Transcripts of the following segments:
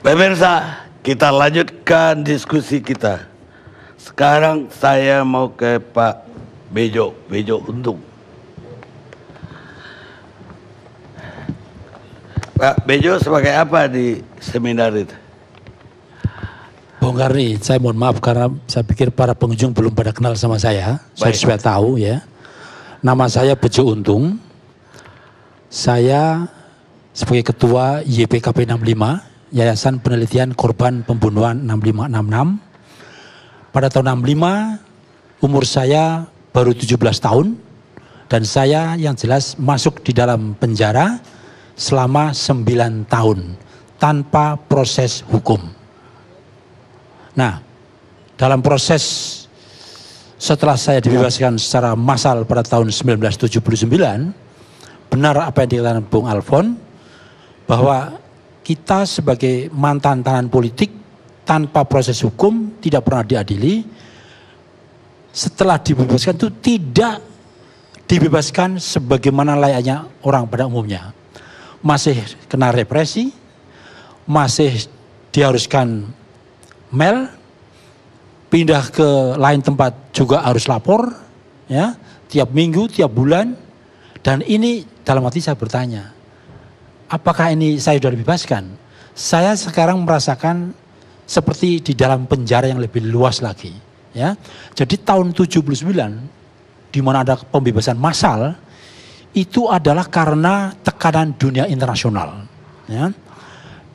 Pemirsa, kita lanjutkan diskusi kita. Sekarang saya mau ke Pak Bejo Untung. Pak Bejo sebagai apa di seminar itu? Bung Karni, saya mohon maaf karena saya pikir para pengunjung belum pada kenal sama saya. Saya supaya tahu ya. Nama saya Bejo Untung. Saya sebagai ketua YPKP 65, Yayasan Penelitian Korban Pembunuhan 6566. Pada tahun 65, umur saya baru 17 tahun. Dan saya yang jelas masuk di dalam penjara selama 9 tahun tanpa proses hukum. Nah, dalam proses setelah saya dibebaskan secara massal pada tahun 1979, benar apa yang dikatakan Bung Alfon, bahwa kita sebagai mantan tahanan politik tanpa proses hukum tidak pernah diadili. Setelah dibebaskan itu tidak dibebaskan sebagaimana layaknya orang pada umumnya. Masih kena represi, masih diharuskan pindah ke lain tempat juga harus lapor, ya, tiap minggu, tiap bulan. Dan ini dalam hati saya bertanya, apakah ini saya sudah dibebaskan? Saya sekarang merasakan seperti di dalam penjara yang lebih luas lagi, ya. Jadi tahun 79 di mana ada pembebasan massal itu adalah karena tekanan dunia internasional, ya.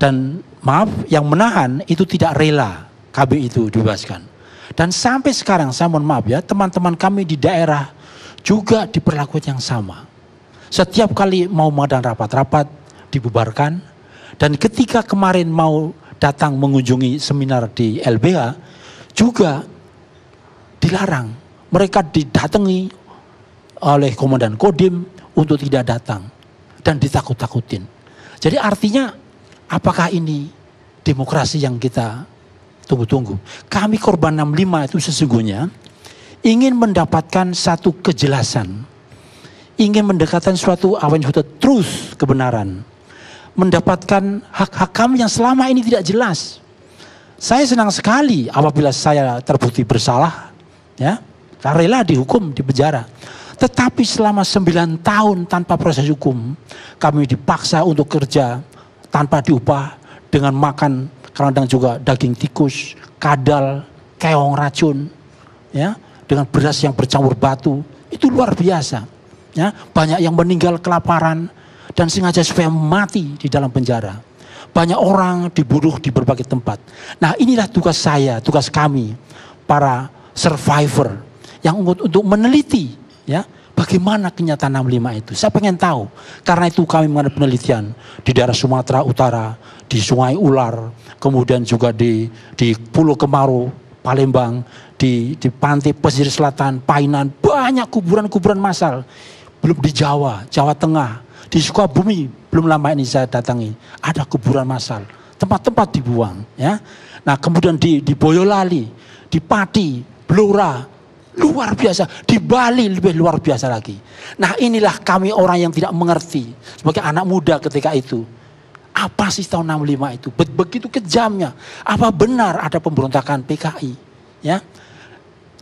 Dan maaf, yang menahan itu tidak rela kami itu dibebaskan. Dan sampai sekarang saya mohon maaf ya, teman-teman kami di daerah juga diperlakukan yang sama. Setiap kali mau mengadakan rapat-rapat dibubarkan. Dan ketika kemarin mau datang mengunjungi seminar di LBH juga dilarang. Mereka didatangi oleh Komandan Kodim untuk tidak datang dan ditakut-takutin. Jadi artinya apakah ini demokrasi yang kita tunggu-tunggu? Kami korban 65 itu sesungguhnya ingin mendapatkan satu kejelasan, ingin mendekatkan suatu apa yang disebut truth, kebenaran, mendapatkan hak-hak kami yang selama ini tidak jelas. Saya senang sekali apabila saya terbukti bersalah, ya, saya rela dihukum di penjara. Tetapi selama 9 tahun tanpa proses hukum, kami dipaksa untuk kerja tanpa diupah, dengan makan kadang juga daging tikus, kadal, keong racun, ya, dengan beras yang bercampur batu. Itu luar biasa, ya. Banyak yang meninggal kelaparan dan sengaja supaya mati di dalam penjara. Banyak orang dibunuh di berbagai tempat. Nah, inilah tugas saya, tugas kami para survivor yang untuk meneliti, ya, bagaimana kenyataan 65 itu. Saya pengen tahu. Karena itu kami mengadakan penelitian di daerah Sumatera Utara, di Sungai Ular, kemudian juga di Pulau Kemaru, Palembang, di pantai pesisir selatan, Painan, banyak kuburan-kuburan massal. Belum di Jawa, Jawa Tengah, di Sukabumi, belum lama ini saya datangi, ada kuburan massal, tempat-tempat dibuang, ya. Nah, kemudian di Boyolali, di Pati, Blora, luar biasa. Di Bali lebih luar biasa lagi. Nah, inilah kami orang yang tidak mengerti sebagai anak muda ketika itu. Apa sih tahun 65 itu? Begitu kejamnya. Apa benar ada pemberontakan PKI? Ya.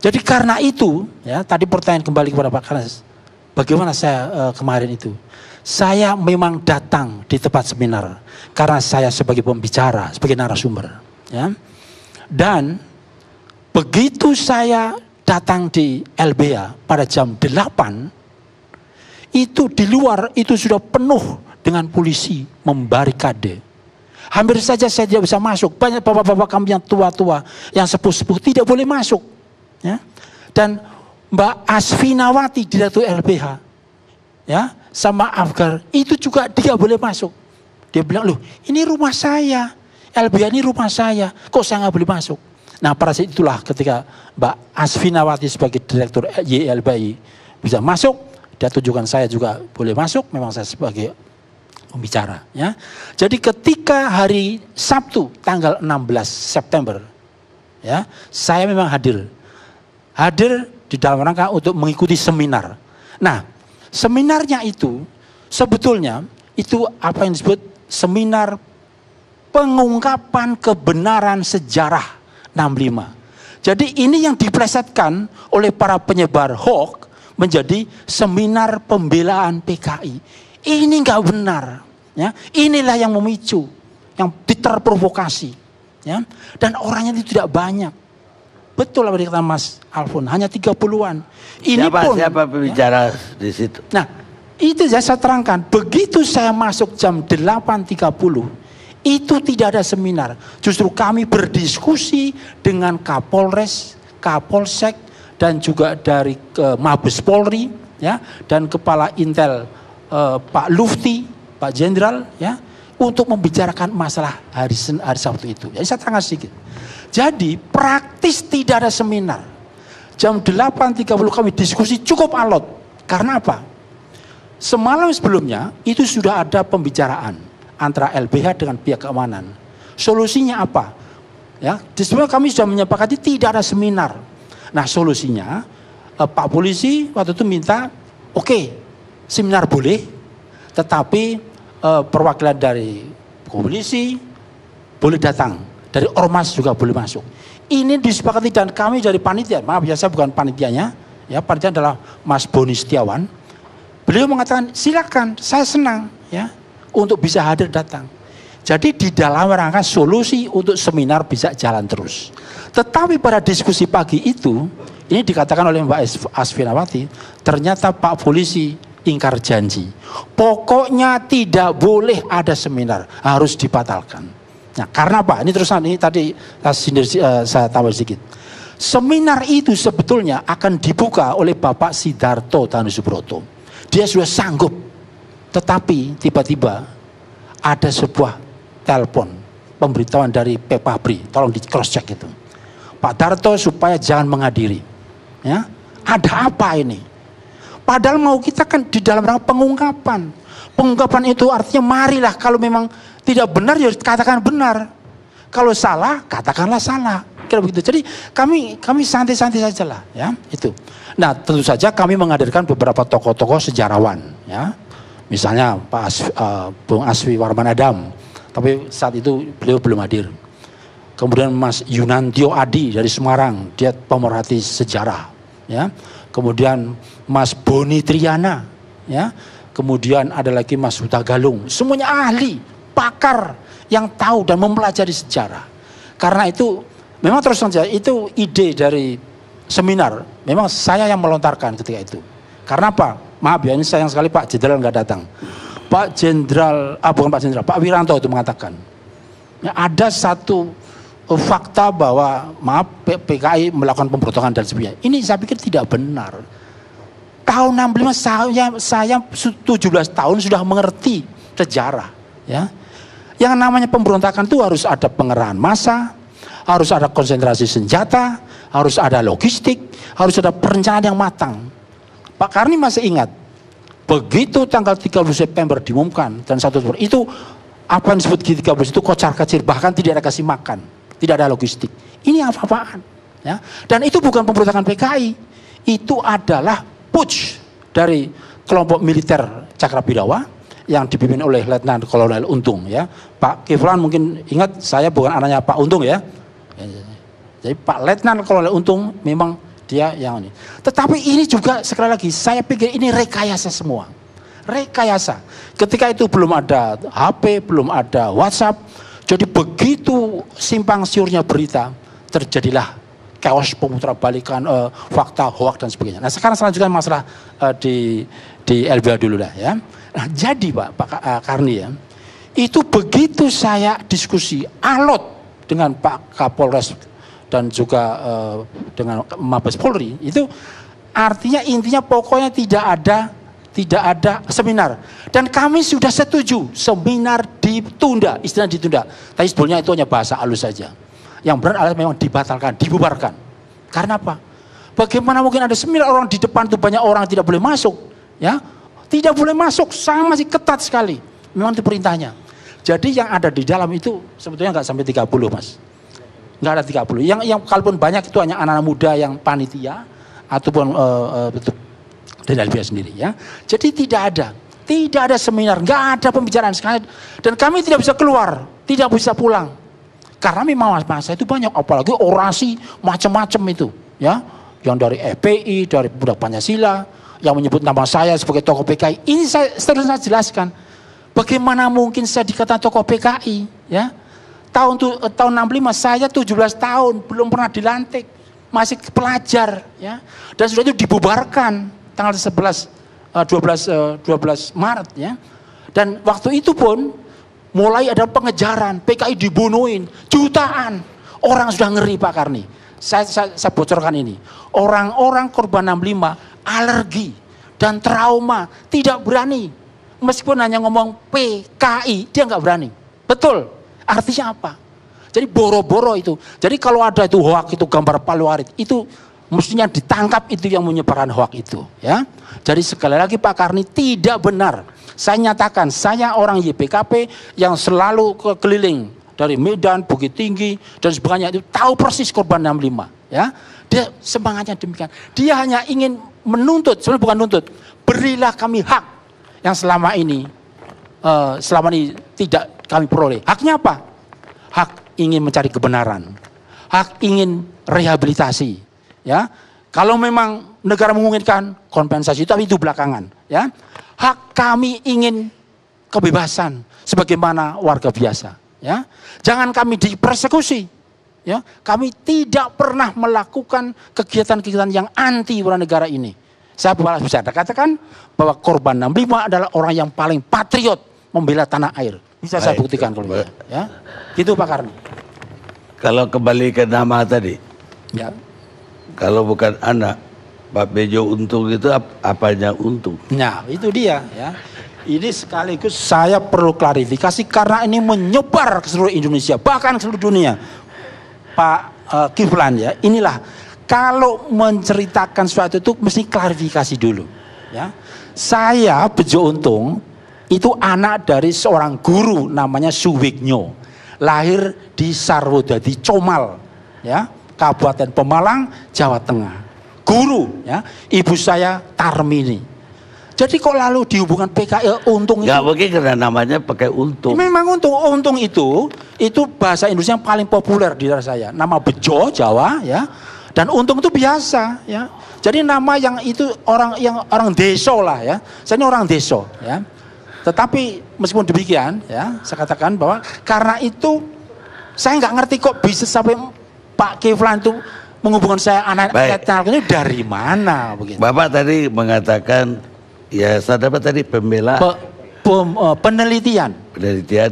Jadi karena itu, ya, tadi pertanyaan kembali kepada Pak Karnes, bagaimana saya kemarin itu? Saya memang datang di tempat seminar karena saya sebagai pembicara, sebagai narasumber, ya. Dan begitu saya datang di LBH pada jam 8, itu di luar itu sudah penuh dengan polisi membarikade. Hampir saja saya tidak bisa masuk. Banyak bapak-bapak kami yang tua-tua, yang sepuh-sepuh tidak boleh masuk, ya. Dan Mbak Asfinawati, direktur LBH, ya, sama Afgar, itu juga dia boleh masuk. Dia bilang, loh, ini rumah saya, LBH ini rumah saya, kok saya nggak boleh masuk? Nah, pada saat itulah ketika Mbak Asfinawati sebagai direktur YLBI bisa masuk, dia tunjukkan saya juga boleh masuk, memang saya sebagai pembicara, ya. Jadi ketika hari Sabtu tanggal 16 September, ya, saya memang hadir di dalam rangka untuk mengikuti seminar. Nah, seminarnya itu sebetulnya itu apa yang disebut seminar pengungkapan kebenaran sejarah 65. Jadi ini yang diplesetkan oleh para penyebar hoax menjadi seminar pembelaan PKI. Ini nggak benar, ya. Inilah yang memicu, yang diterprovokasi, ya. Dan orangnya itu tidak banyak. Betul apa dikatakan Mas Alfon, hanya 30-an. Ini siapa pembicara, ya, di situ? Nah, itu saya terangkan. Begitu saya masuk jam 8.30, itu tidak ada seminar. Justru kami berdiskusi dengan Kapolres, Kapolsek, dan juga dari Mabes Polri, ya, dan Kepala Intel Pak Lufti, Pak Jenderal, ya, untuk membicarakan masalah hari Sabtu itu. Jadi saya terangkan sedikit. Jadi praktis tidak ada seminar. Jam 8.30 kami diskusi cukup alot. Karena apa? Semalam sebelumnya itu sudah ada pembicaraan antara LBH dengan pihak keamanan. Solusinya apa? Ya, di sebelum kami sudah menyepakati tidak ada seminar. Nah, solusinya Pak Polisi waktu itu minta, oke, seminar boleh, tetapi perwakilan dari polisi boleh datang. Dari ormas juga boleh masuk. Ini disepakati dan kami dari panitia, maaf ya saya bukan panitianya, ya panitia adalah Mas Boni Setiawan. Beliau mengatakan silakan, saya senang, ya, untuk bisa hadir datang. Jadi di dalam rangka solusi untuk seminar bisa jalan terus. Tetapi pada diskusi pagi itu, ini dikatakan oleh Mbak Asfinawati, ternyata Pak Polisi ingkar janji. Pokoknya tidak boleh ada seminar, harus dibatalkan. Nah, karena apa? Ini terusan, ini tadi saya tambah sedikit. Seminar itu sebetulnya akan dibuka oleh Bapak Sidarto Tanusubroto. Dia sudah sanggup. Tetapi tiba-tiba ada sebuah telepon pemberitahuan dari Pepabri, tolong di cross check itu. Pak Darto supaya jangan menghadiri. Ya, ada apa ini? Padahal mau kita kan di dalam rangka pengungkapan. Pengungkapan itu artinya marilah kalau memang tidak benar ya katakan benar. Kalau salah katakanlah salah. Kira begitu. Jadi kami santai-santai saja lah, ya, itu. Nah, tentu saja kami menghadirkan beberapa tokoh-tokoh sejarawan, ya. Misalnya Bung Asfi Warman Adam, tapi saat itu beliau belum hadir. Kemudian Mas Yunantio Adi dari Semarang, dia pemerhati sejarah, ya. Kemudian Mas Boni Triana, ya. Kemudian ada lagi Mas Huta Galung, semuanya ahli, pakar yang tahu dan mempelajari sejarah. Karena itu memang terus saja itu ide dari seminar. Memang saya yang melontarkan ketika itu. Karena apa? Maaf ya, ini sayang sekali Pak Jenderal nggak datang. Pak Jenderal, bukan Pak Jenderal, Pak Wiranto itu mengatakan, ya, ada satu fakta bahwa maaf PKI melakukan pemberontakan dan sebagainya. Ini saya pikir tidak benar. Tahun 65 saya 17 tahun sudah mengerti sejarah, ya. Yang namanya pemberontakan itu harus ada pengerahan massa, harus ada konsentrasi senjata, harus ada logistik, harus ada perencanaan yang matang. Pak Karni masih ingat, begitu tanggal 30 September diumumkan dan 1 Oktober itu apa yang disebut G30 itu kocar-kacir, bahkan tidak ada kasih makan, tidak ada logistik. Ini apa-apaan, ya. Dan itu bukan pemberontakan PKI, itu adalah putsch dari kelompok militer Cakrabirawa yang dipimpin oleh Letnan Kolonel Untung, ya. Pak Kiflan mungkin ingat saya bukan anaknya Pak Untung, ya. Jadi Pak Letnan Kolonel Untung memang dia yang ini. Tetapi ini juga sekali lagi saya pikir ini rekayasa semua. Rekayasa. Ketika itu belum ada HP, belum ada WhatsApp. Jadi begitu simpang siurnya berita, terjadilah chaos pemutarbalikan fakta, hoak dan sebagainya. Nah, sekarang selanjutnya masalah di LBH dulu lah, ya. Nah, jadi Pak Karni, ya, itu begitu saya diskusi alot dengan Pak Kapolres dan juga dengan Mabes Polri, itu artinya intinya pokoknya tidak ada seminar. Dan kami sudah setuju seminar ditunda, istilah ditunda. Tapi sebetulnya itu hanya bahasa halus saja. Yang benar adalah memang dibatalkan, dibubarkan. Karena apa? Bagaimana mungkin ada seminar orang di depan itu banyak orang tidak boleh masuk, ya? Tidak boleh masuk, sama masih ketat sekali. Memang itu perintahnya. Jadi yang ada di dalam itu sebetulnya nggak sampai 30, Mas. Nggak ada 30. Yang kalaupun banyak itu hanya anak-anak muda yang panitia ataupun dari LBH sendiri, ya. Jadi tidak ada. Tidak ada seminar, nggak ada pembicaraan sekali. Dan kami tidak bisa keluar, tidak bisa pulang. Karena memang masa itu banyak, apalagi orasi macam-macam itu. Ya, yang dari FPI, dari Pemuda Pancasila, yang menyebut nama saya sebagai tokoh PKI. Ini saya jelaskan. Bagaimana mungkin saya dikatakan tokoh PKI? Ya, tahun 65 saya 17 tahun, belum pernah dilantik, masih pelajar. Ya, dan sudah itu dibubarkan tanggal 12 Maret ya. Dan waktu itu pun mulai ada pengejaran, PKI dibunuhin, jutaan. Orang sudah ngeri Pak Karni. Saya bocorkan ini. Orang-orang korban 65 alergi dan trauma, tidak berani. Meskipun hanya ngomong PKI, dia nggak berani. Betul. Artinya apa? Jadi boro-boro itu. Jadi kalau ada itu hoak, itu gambar Paluarit, itu mestinya ditangkap itu yang menyebarkan hoak itu, ya. Jadi sekali lagi Pak Karni tidak benar. Saya nyatakan saya orang YPKP yang selalu keliling dari Medan, Bukit Tinggi dan sebagainya, itu tahu persis korban 65, ya. Dia semangatnya demikian. Dia hanya ingin menuntut, sebenarnya bukan nuntut. Berilah kami hak yang selama ini tidak kami peroleh. Haknya apa? Hak ingin mencari kebenaran. Hak ingin rehabilitasi. Ya, kalau memang negara memungkinkan kompensasi, tapi itu belakangan. Ya, hak kami ingin kebebasan sebagaimana warga biasa. Ya, jangan kami dipersekusi. Ya, kami tidak pernah melakukan kegiatan-kegiatan yang anti warga negara ini. Saya bisa katakan bahwa korban 65 adalah orang yang paling patriot membela tanah air. Bisa saya buktikan kalau ya. Gitu Pak Karni. Kalau kembali ke nama tadi. Ya. Kalau bukan anak, Pak Bejo Untung itu apanya Untung? Nah, itu dia ya. Ini sekaligus saya perlu klarifikasi karena ini menyebar ke seluruh Indonesia, bahkan ke seluruh dunia. Pak Kiflan ya, inilah kalau menceritakan sesuatu itu mesti klarifikasi dulu. Ya, saya Bejo Untung itu anak dari seorang guru namanya Suwigno, lahir di Sarwodadi Comal, ya. Kabupaten Pemalang, Jawa Tengah. Guru, ya, ibu saya Tarmini. Jadi kok lalu dihubungkan PKI Untung itu? Gak mungkin karena namanya pakai Untung. Memang Untung itu bahasa Indonesia yang paling populer di daerah saya. Nama Bejo Jawa, ya, dan Untung itu biasa, ya. Jadi nama yang itu orang desa lah, ya. Saya ini orang desa, ya. Tetapi meskipun demikian, ya, saya katakan bahwa karena itu saya nggak ngerti kok bisa sampai Pak Kiflan itu menghubungkan saya anak itu dari mana begitu. Bapak tadi mengatakan ya saya dapat tadi penelitian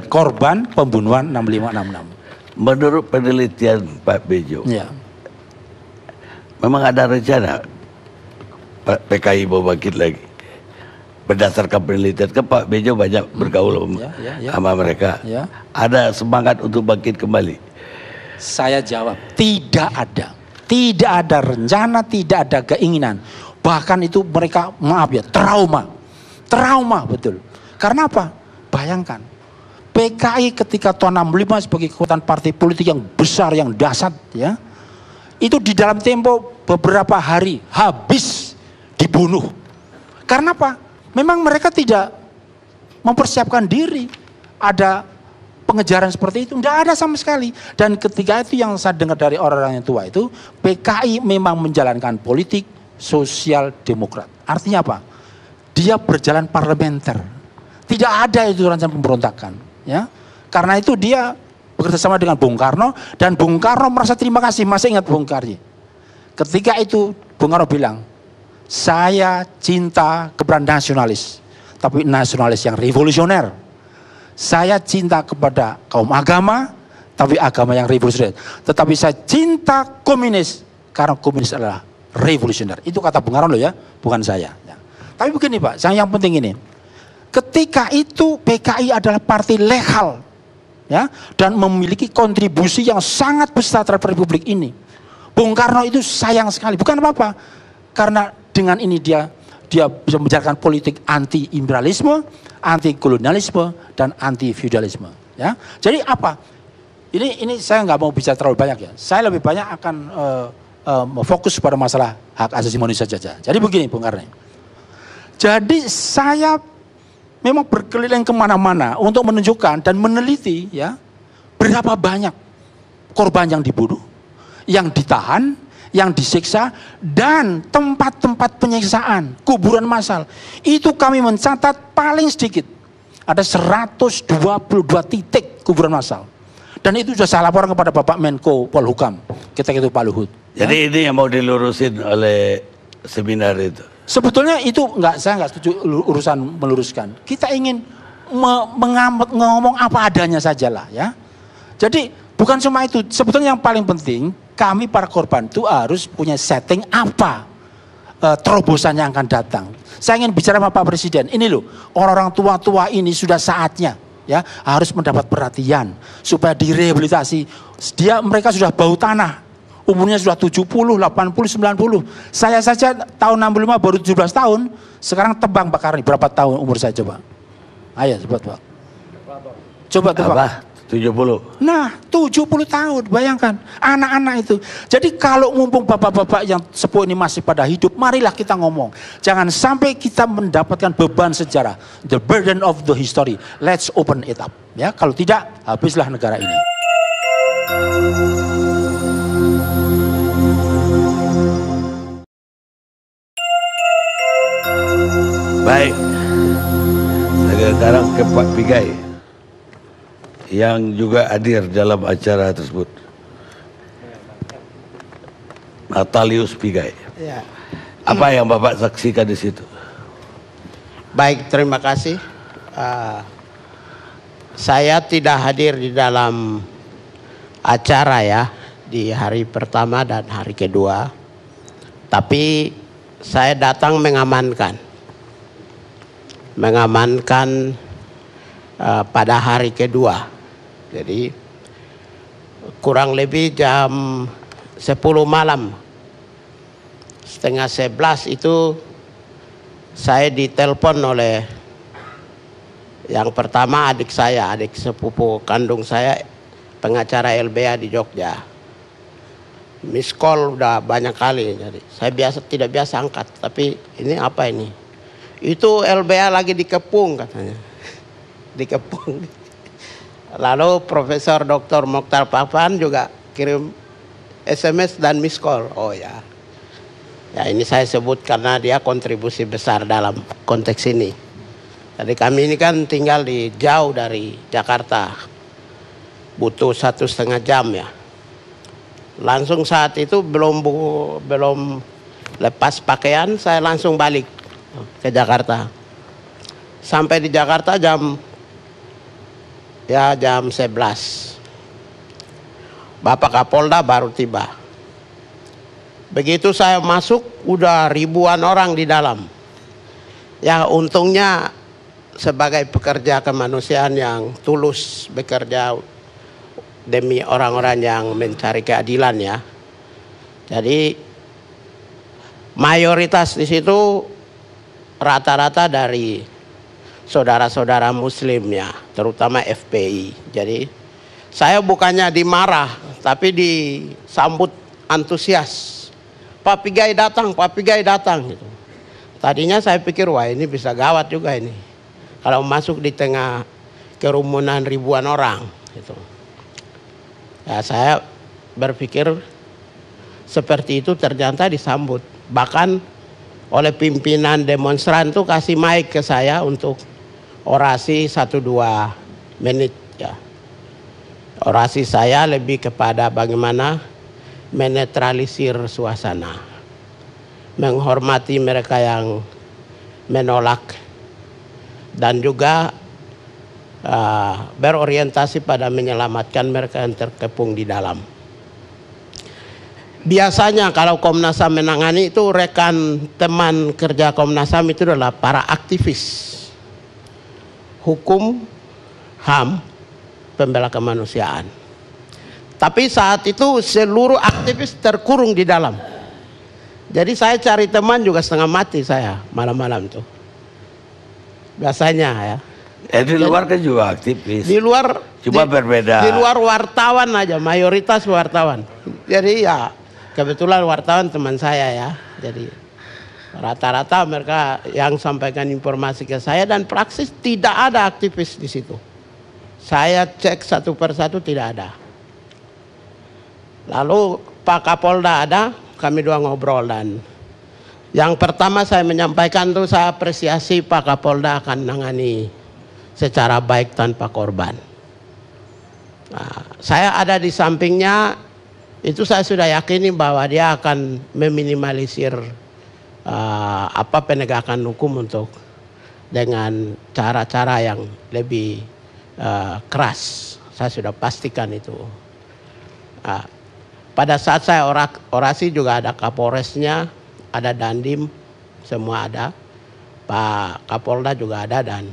korban pembunuhan 6566. Menurut penelitian Pak Bejo, ya, memang ada rencana Pak PKI mau bangkit lagi. Berdasarkan penelitian kan Pak Bejo banyak bergaul sama mereka. Ya. Ada semangat untuk bangkit kembali. Saya jawab, tidak ada. Tidak ada rencana, tidak ada keinginan. Bahkan itu mereka, maaf ya, trauma. Trauma betul. Karena apa? Bayangkan, PKI ketika tahun 65 sebagai kekuatan partai politik yang besar, yang dahsyat, ya, itu di dalam tempo beberapa hari habis dibunuh. Karena apa? Memang mereka tidak mempersiapkan diri. Ada pengejaran seperti itu, tidak ada sama sekali. Dan ketika itu yang saya dengar dari orang-orang yang tua itu, PKI memang menjalankan politik sosial demokrat. Artinya apa? Dia berjalan parlementer. Tidak ada itu rencana pemberontakan. Ya, karena itu dia bekerja sama dengan Bung Karno, dan Bung Karno merasa terima kasih. Masih ingat Bung Karno? Ketika itu Bung Karno bilang, saya cinta kepada nasionalis, tapi nasionalis yang revolusioner. Saya cinta kepada kaum agama, tapi agama yang revolusioner. Tetapi saya cinta komunis, karena komunis adalah revolusioner. Itu kata Bung Karno loh ya, bukan saya. Ya. Tapi begini Pak, yang penting ini. Ketika itu PKI adalah partai legal, ya, dan memiliki kontribusi yang sangat besar terhadap Republik ini. Bung Karno itu sayang sekali, bukan apa-apa. Karena dengan ini dia bisa menjalankan politik anti imperialisme, anti kolonialisme, dan anti feudalisme. Ya, jadi apa? Ini saya nggak mau bicara terlalu banyak ya. Saya lebih banyak akan fokus pada masalah hak asasi manusia saja. Jadi begini, Bung Karno. Jadi saya memang berkeliling kemana-mana untuk menunjukkan dan meneliti ya berapa banyak korban yang dibunuh, yang ditahan, yang disiksa, dan tempat-tempat penyiksaan, kuburan massal. Itu kami mencatat paling sedikit ada 122 titik kuburan massal. Dan itu sudah saya laporkan kepada Bapak Menko Polhukam ketika itu Pak Luhut. Jadi ini yang mau dilurusin oleh seminar itu. Sebetulnya itu saya nggak setuju urusan meluruskan. Kita ingin ngomong apa adanya saja lah ya. Jadi bukan cuma itu. Sebetulnya yang paling penting kami para korban itu harus punya setting apa terobosan yang akan datang. Saya ingin bicara sama Pak Presiden. Ini loh orang-orang tua-tua ini sudah saatnya ya harus mendapat perhatian supaya direhabilitasi. Mereka sudah bau tanah. Umurnya sudah 70, 80, 90. Saya saja tahun 65 baru 17 tahun. Sekarang tebang Pak Karni berapa tahun umur saya coba? Ayo cepat Pak. Coba tebang. Apa? 70. Nah 70 tahun bayangkan anak-anak itu. Jadi kalau mumpung bapak-bapak yang sepuh ini masih pada hidup, marilah kita ngomong. Jangan sampai kita mendapatkan beban sejarah. The burden of the history. Let's open it up. Ya, kalau tidak habislah negara ini. Baik, sekarang ke Pak Pigai yang juga hadir dalam acara tersebut. Natalius Pigai. Ya. Apa yang Bapak saksikan di situ? Baik, terima kasih. Saya tidak hadir di dalam acara ya di hari pertama dan hari kedua, tapi saya datang mengamankan pada hari kedua. Jadi kurang lebih jam 10 malam, setengah 11 itu saya ditelepon oleh yang pertama adik saya, adik sepupu kandung saya, pengacara LBH di Jogja. Miss call udah banyak kali, jadi saya tidak biasa angkat. Tapi ini apa ini? Itu LBH lagi dikepung katanya, dikepung. Lalu Profesor Dr. Mokhtar Papan juga kirim SMS dan miss call. Oh ya, ya ini saya sebut karena dia kontribusi besar dalam konteks ini. Jadi kami ini kan tinggal jauh dari Jakarta, butuh 1,5 jam ya. Langsung saat itu belum lepas pakaian, saya langsung balik ke Jakarta. Sampai di Jakarta jam 11. Bapak Kapolda baru tiba. Begitu saya masuk, udah ribuan orang di dalam. Ya untungnya sebagai pekerja kemanusiaan yang tulus bekerja demi orang-orang yang mencari keadilan ya. Jadi mayoritas di situ rata-rata dari saudara-saudara Muslim ya, terutama FPI. Jadi saya bukannya dimarah, tapi disambut antusias. Pak Pigai datang, Pak Pigai datang. Gitu. Tadinya saya pikir wah ini bisa gawat juga ini, kalau masuk di tengah kerumunan ribuan orang. Gitu. Ya, saya berpikir seperti itu, ternyata disambut. Bahkan oleh pimpinan demonstran tuh kasih mic ke saya untuk orasi 1-2 menit ya. Orasi saya lebih kepada bagaimana menetralisir suasana, menghormati mereka yang menolak, dan juga berorientasi pada menyelamatkan mereka yang terkepung di dalam. Biasanya kalau Komnas HAM menangani itu, rekan teman kerja Komnas HAM itu adalah para aktivis hukum, HAM, pembela kemanusiaan. Tapi saat itu seluruh aktivis terkurung di dalam. Jadi saya cari teman juga setengah mati saya malam-malam itu. Biasanya ya. Di luar kan juga aktivis. Di luar cuma berbeda. Di luar wartawan aja, mayoritas wartawan. Jadi ya kebetulan wartawan teman saya ya. Jadi Rata-rata mereka yang sampaikan informasi ke saya dan praksis tidak ada aktivis di situ. Saya cek satu persatu tidak ada. Lalu Pak Kapolda ada, kami dua ngobrol dan yang pertama saya menyampaikan tuh saya apresiasi Pak Kapolda akan menangani secara baik tanpa korban. Nah, saya ada di sampingnya, itu saya sudah yakini bahwa dia akan meminimalisir penegakan hukum untuk dengan cara-cara yang lebih keras. Saya sudah pastikan itu. Pada saat saya orasi juga ada Kapolresnya, ada Dandim, semua ada. Pak Kapolda juga ada dan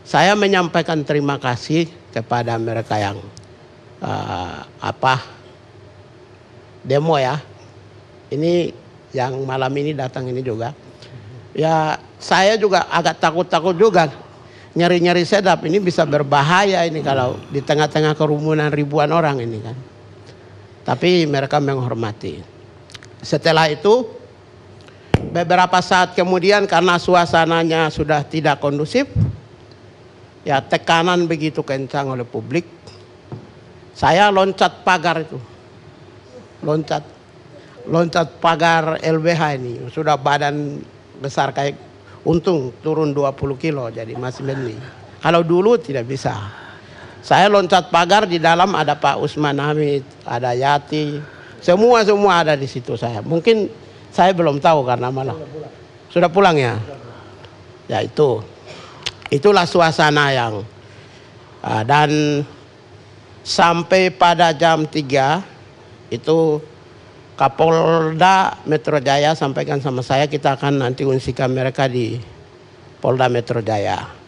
saya menyampaikan terima kasih kepada mereka yang demo ya. Ini yang malam ini datang ini juga. Ya saya juga agak takut-takut juga. Nyari-nyari sedap ini bisa berbahaya ini kalau di tengah-tengah kerumunan ribuan orang ini kan. Tapi mereka menghormati. Setelah itu beberapa saat kemudian karena suasananya sudah tidak kondusif, ya tekanan begitu kencang oleh publik, saya loncat pagar itu. Loncat pagar LBH ini. Sudah badan besar kayak untung turun 20 kilo jadi masih mending. Kalau dulu tidak bisa. Saya loncat pagar, di dalam ada Pak Usman Hamid, ada Yati, semua ada di situ saya. Mungkin saya belum tahu karena malah sudah pulang ya. Ya itulah suasana yang dan sampai pada jam 3 itu Kapolda Metro Jaya sampaikan sama saya kita akan nanti unsikan mereka di Polda Metro Jaya.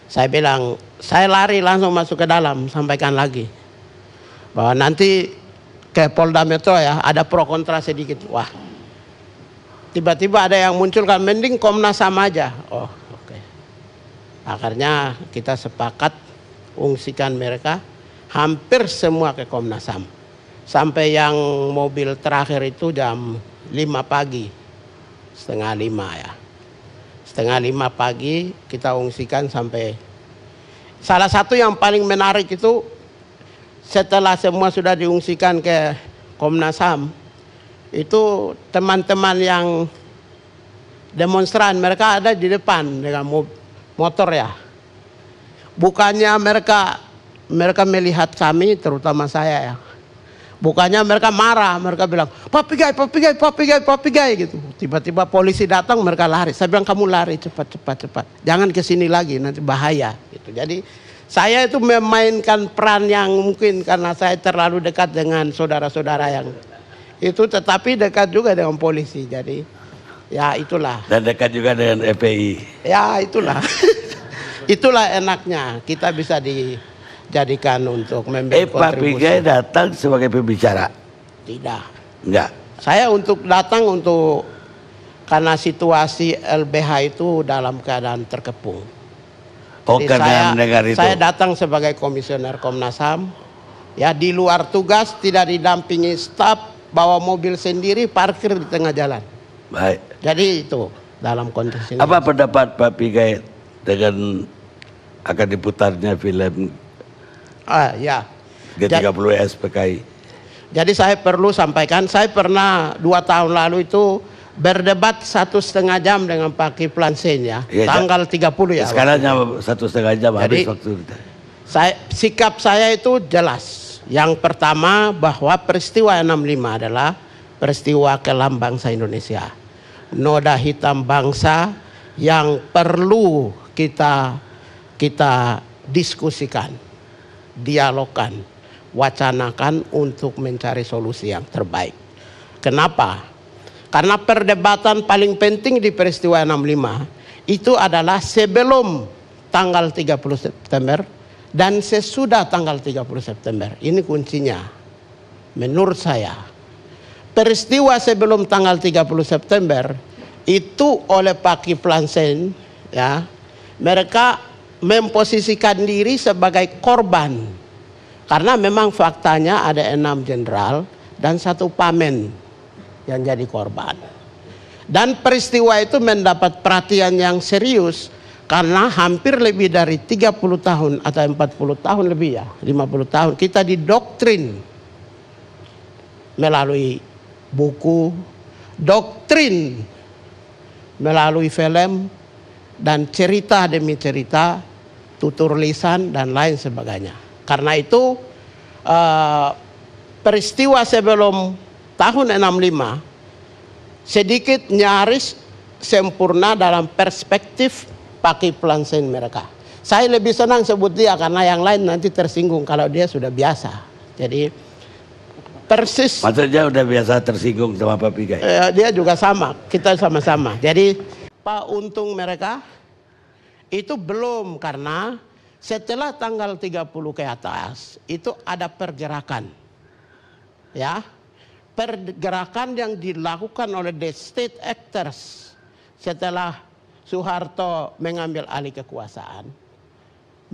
Saya bilang, saya lari langsung masuk ke dalam, sampaikan lagi bahwa nanti ke Polda Metro ya ada pro kontra sedikit. Wah, tiba-tiba ada yang muncul kan, mending Komnas HAM aja. Oh, oke. Akhirnya kita sepakat ungsikan mereka hampir semua ke Komnas HAM. Sampai yang mobil terakhir itu jam 5 pagi, setengah 5 ya. Setengah 5 pagi kita ungsikan sampai. Salah satu yang paling menarik itu setelah semua sudah diungsikan ke Komnas HAM, itu teman-teman yang demonstran mereka ada di depan dengan motor ya. Bukannya mereka melihat kami, terutama saya ya. Bukannya mereka marah, mereka bilang, papigai gitu. Tiba-tiba polisi datang, mereka lari. Saya bilang, kamu lari cepat. Jangan kesini lagi, nanti bahaya. Gitu. Jadi saya itu memainkan peran yang mungkin karena saya terlalu dekat dengan saudara-saudara yang itu, tetapi dekat juga dengan polisi. Jadi ya itulah. Dan dekat juga dengan FPI. Ya itulah. Itulah enaknya kita bisa dijadikan untuk memberi kontribusi. Pak Pigai datang sebagai pembicara? Tidak. Enggak. Saya datang karena situasi LBH itu dalam keadaan terkepung. Oh, jadi karena mendengar itu. Saya datang sebagai komisioner Komnas HAM. Ya, di luar tugas, tidak didampingi staf, bawa mobil sendiri, parkir di tengah jalan. Baik. Jadi itu dalam konteks ini. Apa pendapat Pak Pigai dengan akan diputarnya film ya. G30 SPKI? Jadi saya perlu sampaikan, saya pernah 2 tahun lalu itu berdebat 1,5 jam dengan Pak Kiflan Zain ya, tanggal 30 ya. Sekarang 1,5 jam habis waktu kita. Sikap saya itu jelas. Yang pertama bahwa peristiwa 65 adalah peristiwa kelam bangsa Indonesia. Noda hitam bangsa yang perlu kita diskusikan, dialogkan, wacanakan untuk mencari solusi yang terbaik. Kenapa? Karena perdebatan paling penting di peristiwa 65 itu adalah sebelum tanggal 30 September dan sesudah tanggal 30 September. Ini kuncinya. Menurut saya, peristiwa sebelum tanggal 30 September itu oleh Pak Kiflan Zain ya, mereka memposisikan diri sebagai korban. Karena memang faktanya ada 6 jenderal dan 1 pamen yang jadi korban. Dan peristiwa itu mendapat perhatian yang serius karena hampir lebih dari 30 tahun atau 40 tahun lebih ya, 50 tahun kita didoktrin melalui buku, doktrin melalui film, dan cerita demi cerita, tutur lisan dan lain sebagainya. Karena itu peristiwa sebelum tahun 65 sedikit nyaris sempurna dalam perspektif Pak Kiflan Zain mereka. Saya lebih senang sebut dia karena yang lain nanti tersinggung kalau dia sudah biasa. Jadi persis. Maksudnya udah biasa tersinggung sama Pak Pigai? Dia juga sama, kita sama-sama. Jadi Pak Untung mereka itu belum, karena setelah tanggal 30 ke atas itu ada pergerakan. Ya. Pergerakan yang dilakukan oleh the state actors setelah Soeharto mengambil alih kekuasaan,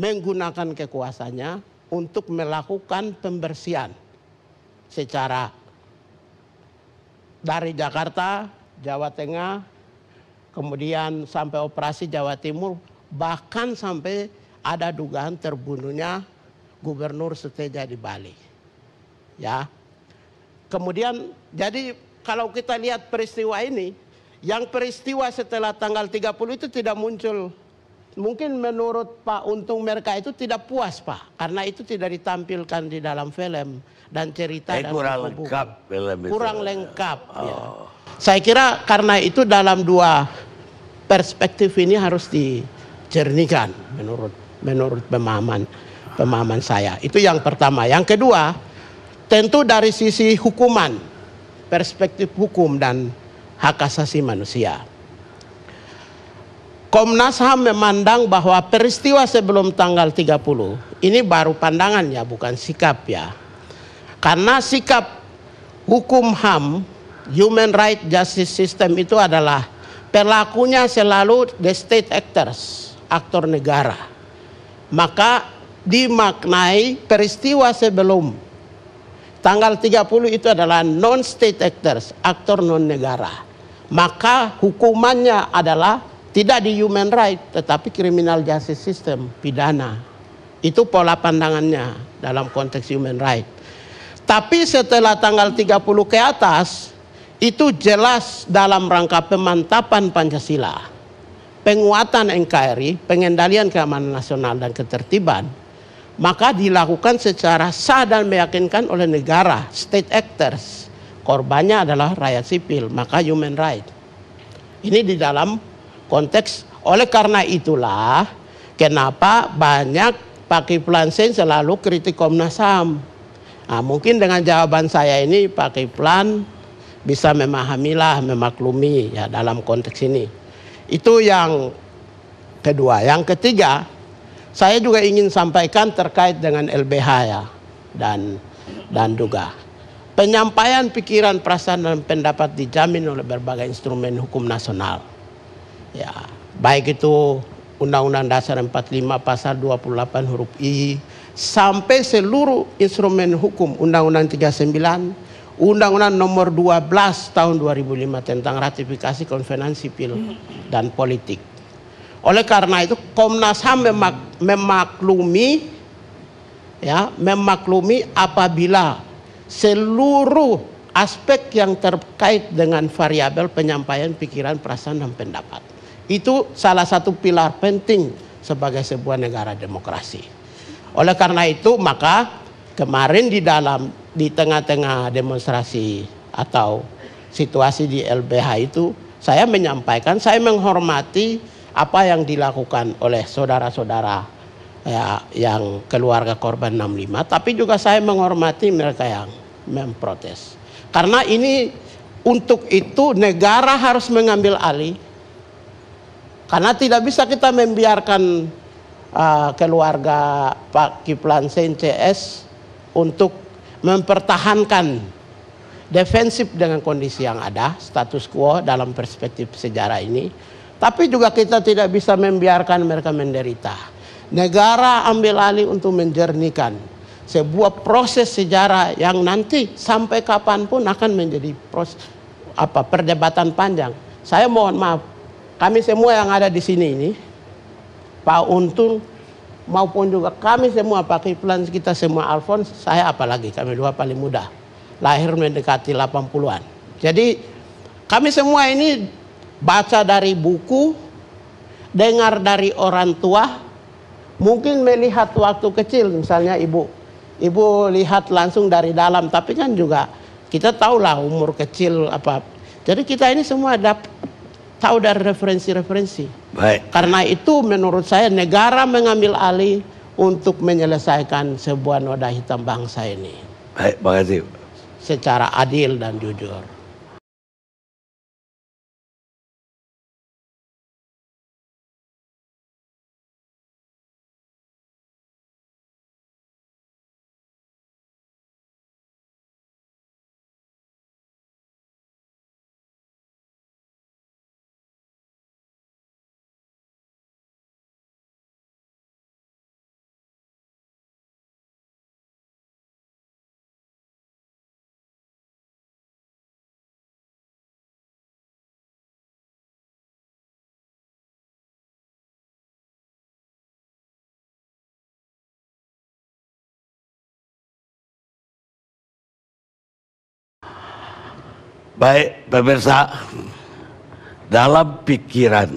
menggunakan kekuasaannya untuk melakukan pembersihan secara dari Jakarta, Jawa Tengah, kemudian sampai operasi Jawa Timur, bahkan sampai ada dugaan terbunuhnya Gubernur Suteja di Bali. Ya. Kemudian jadi kalau kita lihat peristiwa ini, yang peristiwa setelah tanggal 30 itu tidak muncul. Mungkin menurut Pak Untung mereka itu tidak puas Pak, karena itu tidak ditampilkan di dalam film dan cerita dan kurang lengkap film itu. Kurang lengkap. Ya. Saya kira karena itu dalam dua perspektif ini harus dijernihkan menurut pemahaman saya. Itu yang pertama. Yang kedua, tentu dari sisi hukuman, perspektif hukum dan hak asasi manusia. Komnas HAM memandang bahwa peristiwa sebelum tanggal 30 ini baru pandangan ya, bukan sikap ya. Karena sikap hukum HAM, Human Right Justice System itu adalah pelakunya selalu the state actors, aktor negara. Maka dimaknai peristiwa sebelum tanggal 30 itu adalah non-state actors, aktor non-negara. Maka hukumannya adalah tidak di human right, tetapi criminal justice system, pidana. Itu pola pandangannya dalam konteks human right. Tapi setelah tanggal 30 ke atas, itu jelas dalam rangka pemantapan Pancasila, penguatan NKRI, pengendalian keamanan nasional dan ketertiban, maka dilakukan secara sah dan meyakinkan oleh negara, state actors. Korbannya adalah rakyat sipil, maka human right. Ini di dalam konteks, oleh karena itulah kenapa banyak Pak Kiflan Zain selalu kritik Komnas HAM. Nah, mungkin dengan jawaban saya ini Pak Kiflan bisa memahamilah, memaklumi ya dalam konteks ini. Itu yang kedua. Yang ketiga, saya juga ingin sampaikan terkait dengan LBH ya, dan juga penyampaian pikiran, perasaan dan pendapat dijamin oleh berbagai instrumen hukum nasional. Ya, baik itu Undang-Undang Dasar 45 pasal 28 huruf I sampai seluruh instrumen hukum, Undang-Undang 39, Undang-Undang nomor 12 tahun 2005 tentang ratifikasi konvensi sipil dan politik. Oleh karena itu Komnas HAM memaklumi apabila seluruh aspek yang terkait dengan variabel penyampaian pikiran, perasaan dan pendapat itu salah satu pilar penting sebagai sebuah negara demokrasi. Oleh karena itu maka kemarin di tengah-tengah demonstrasi atau situasi di LBH itu saya menyampaikan, saya menghormati apa yang dilakukan oleh saudara-saudara ya, yang keluarga korban 65, tapi juga saya menghormati mereka yang memprotes. Karena ini untuk itu negara harus mengambil alih. Karena tidak bisa kita membiarkan keluarga Pak Kiflan Zain CS untuk mempertahankan defensif dengan kondisi yang ada, status quo dalam perspektif sejarah ini. Tapi juga kita tidak bisa membiarkan mereka menderita. Negara ambil alih untuk menjernihkan sebuah proses sejarah yang nanti sampai kapanpun akan menjadi perdebatan panjang. saya mohon maaf, kami semua yang ada di sini ini, Pak Untun maupun juga kami semua, Pak Kiflan, kita semua, Alfons, saya apalagi, kami dua paling muda, lahir mendekati 80-an. Jadi kami semua ini baca dari buku, dengar dari orang tua, mungkin melihat waktu kecil, misalnya ibu lihat langsung dari dalam, tapi kan juga kita tahulah umur kecil apa. Jadi kita ini semua tahu dari referensi-referensi. Baik. Karena itu menurut saya negara mengambil alih untuk menyelesaikan sebuah noda hitam bangsa ini. Baik, makasih. Secara adil dan jujur. Baik, pemirsa, dalam pikiran